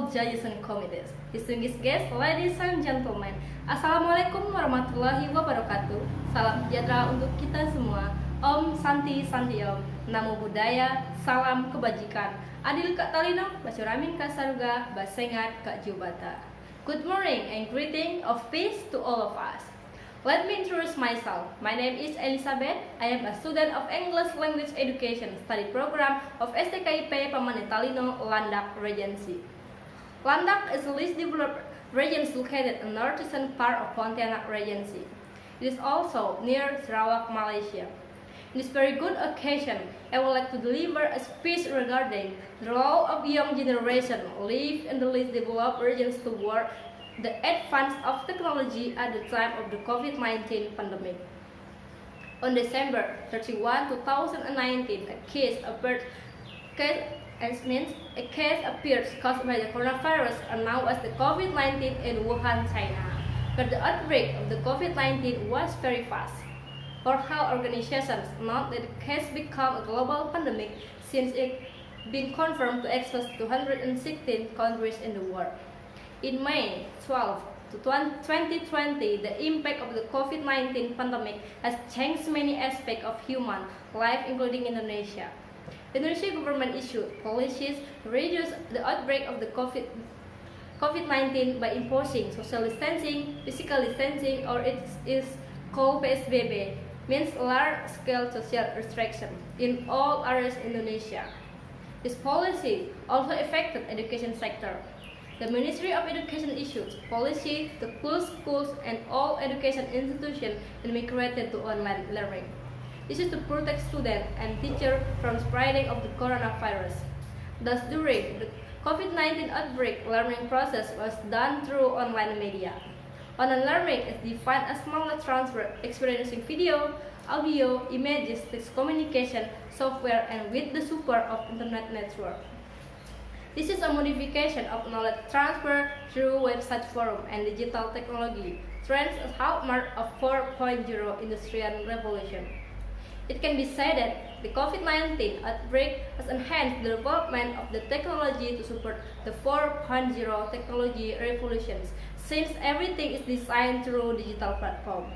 all judges and committees, distinguished guests, ladies and gentlemen. Assalamualaikum warahmatullahi wabarakatuh. Salam sejahtera untuk kita semua. Om Santi Santi Om. Namo Buddhaya, salam kebajikan. Adil Kak Talino, Basuramin Kak Saruga, Basengat Kak Jubata. Good morning and greeting of peace to all of us. Let me introduce myself. My name is Elisabeth. I am a student of English Language Education Study Program of STKIP Pamane Talino Landak Regency. Landak is a least developed region located in the northeastern part of Pontianak Regency. It is also near Sarawak, Malaysia. In this very good occasion, I would like to deliver a speech regarding the role of young generation live in the least developed regions toward the advance of technology at the time of the COVID-19 pandemic. On December 31, 2019, a case appeared caused by the coronavirus announced as the COVID-19 in Wuhan, China. But the outbreak of the COVID-19 was very fast. World Health Organizations announced that the case became a global pandemic since it been confirmed to exist 216 countries in the world. In May 12, 2020, the impact of the COVID-19 pandemic has changed many aspects of human life, including Indonesia. The Indonesian government issued policies to reduce the outbreak of the COVID-19 by imposing social distancing, physical distancing, or it is called PSBB, means large-scale social restriction in all areas in Indonesia. This policy also affected education sector. The Ministry of Education issued policy to close schools and all education institutions and migrated to online learning. This is to protect students and teachers from spreading of the coronavirus. Thus, during the COVID-19 outbreak, learning process was done through online media. Online learning is defined as knowledge transfer experiencing video, audio, images, text communication, software, and with the support of internet network. This is a modification of knowledge transfer through website forum and digital technology, trends as hallmark of 4.0 industrial revolution. It can be said that the COVID-19 outbreak has enhanced the development of the technology to support the 4.0 technology revolutions, since everything is designed through digital platform.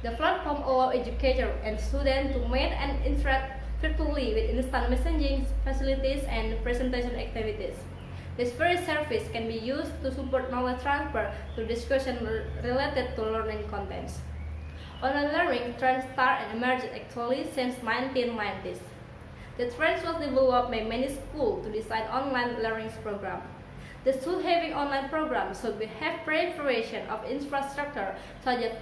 The platform allows educators and students to meet and interact virtually with instant messaging facilities and presentation activities. This very service can be used to support knowledge transfer to discussion related to learning contents. Online learning trend started and emerged actually since 1990s. The trend was developed by many schools to design online learning programs. The school having online programs should have preparation of infrastructure such as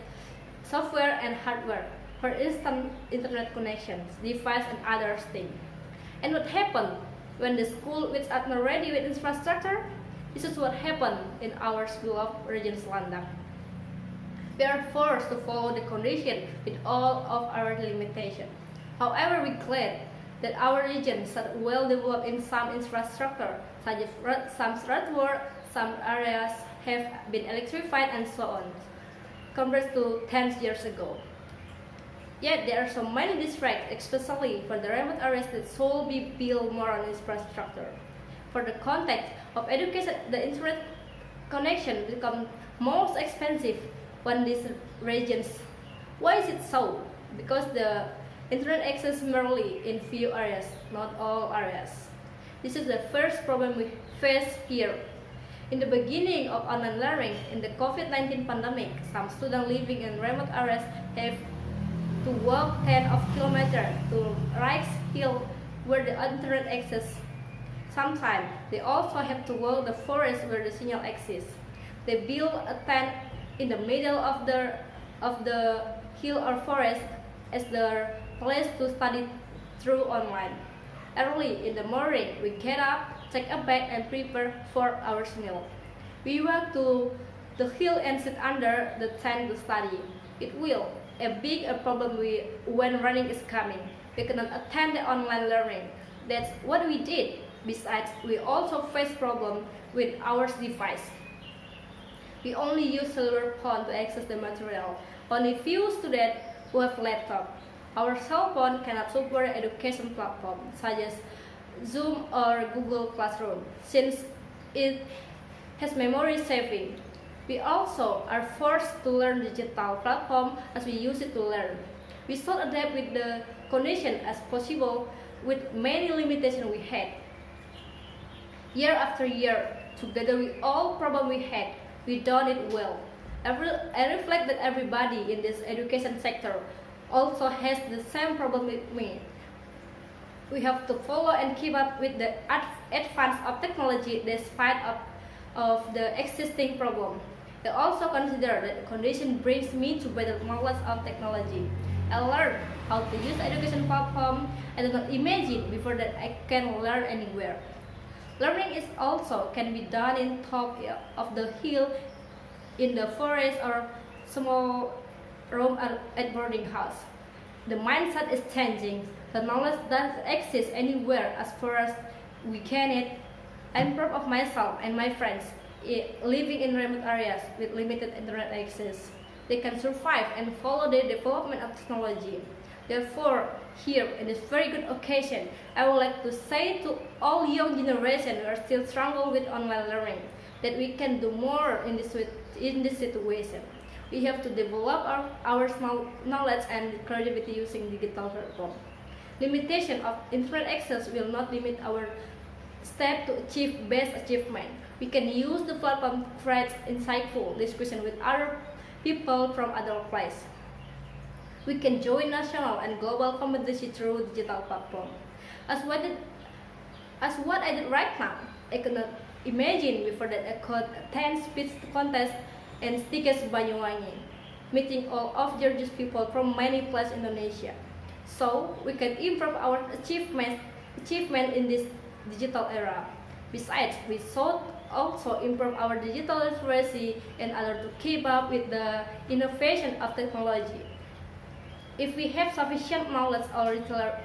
software and hardware, for instance, internet connections, device, and other things. And what happened when the school was not ready with infrastructure? This is what happened in our school of Regions Landak. We are forced to follow the condition with all of our limitations. However, we are glad that our region is well developed in some infrastructure, such as some roadwork, some areas have been electrified, and so on, compared to 10 years ago. Yet there are so many districts, especially for the remote areas, that should be built more on infrastructure. For the context of education, the internet connection becomes most expensive when these regions. Why is it so? Because the internet access merely in few areas, not all areas. This is the first problem we face here. In the beginning of online learning in the COVID-19 pandemic, some students living in remote areas have to walk tens of kilometers to Rice Hill where the internet access. Sometimes they also have to walk the forest where the signal exists. They build a tent in the middle of the hill or forest as their place to study through online. Early in the morning, we get up, take a bath, and prepare for our meal. We walk to the hill and sit under the tent to study. It will be a problem when running is coming. We cannot attend the online learning. That's what we did. Besides, we also face problem with our device. We only use cellular phone to access the material. Only few students who have laptop. Our cell phone cannot support education platform such as Zoom or Google Classroom, since it has memory saving. We also are forced to learn digital platform as we use it to learn. We should adapt with the condition as possible with many limitations we had. Year after year, together with all problems we had, we done it well. I reflect that everybody in this education sector also has the same problem with me. We have to follow and keep up with the advance of technology despite of the existing problem. I also consider that the condition brings me to better knowledge of technology. I learned how to use education platform. I did not imagine before that I can learn anywhere. Learning is also can be done in top of the hill, in the forest, or small room at boarding house. The mindset is changing. The knowledge doesn't exist anywhere as far as we can it. I'm proud of myself and my friends living in remote areas with limited internet access. They can survive and follow the development of technology. Therefore, here in this very good occasion, I would like to say to all young generation who are still struggling with online learning that we can do more in this situation. We have to develop our knowledge and creativity using digital platform. Limitation of internet access will not limit our step to achieve best achievement. We can use the platform to create insightful discussion with other people from other places. We can join national and global competition through digital platform. As what I did right now, I could not imagine before that I could attend speech contest and STKIP Banyuwangi, meeting all of Georgia's people from many places in Indonesia. So we can improve our achievement in this digital era. Besides, we should also improve our digital literacy in order to keep up with the innovation of technology. If we have sufficient knowledge or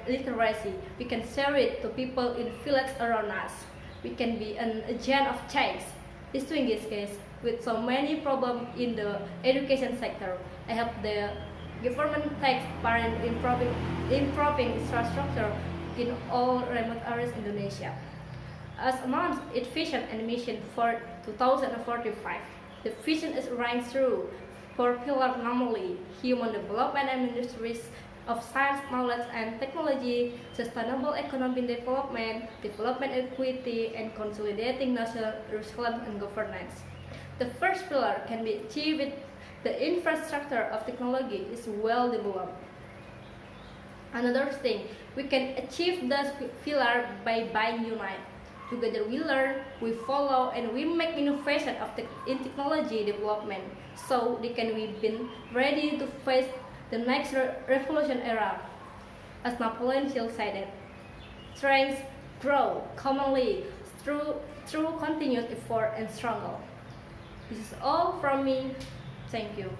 literacy, we can share it to people in villages around us. We can be an agent of change. In this case, with so many problems in the education sector, I hope the government takes part in improving infrastructure in all remote areas in Indonesia. As announced its vision and mission for 2045, the vision is running through four pillars, namely human development and industries of science, knowledge, and technology, sustainable economic development, development equity, and consolidating national resilience and governance. The first pillar can be achieved with the infrastructure of technology is well developed. Another thing, we can achieve this pillar by being united. Together we learn, we follow, and we make innovation in technology development so they can be ready to face the next revolution era. As Napoleon Hill said, strengths grow commonly through continuous effort and struggle. This is all from me. Thank you.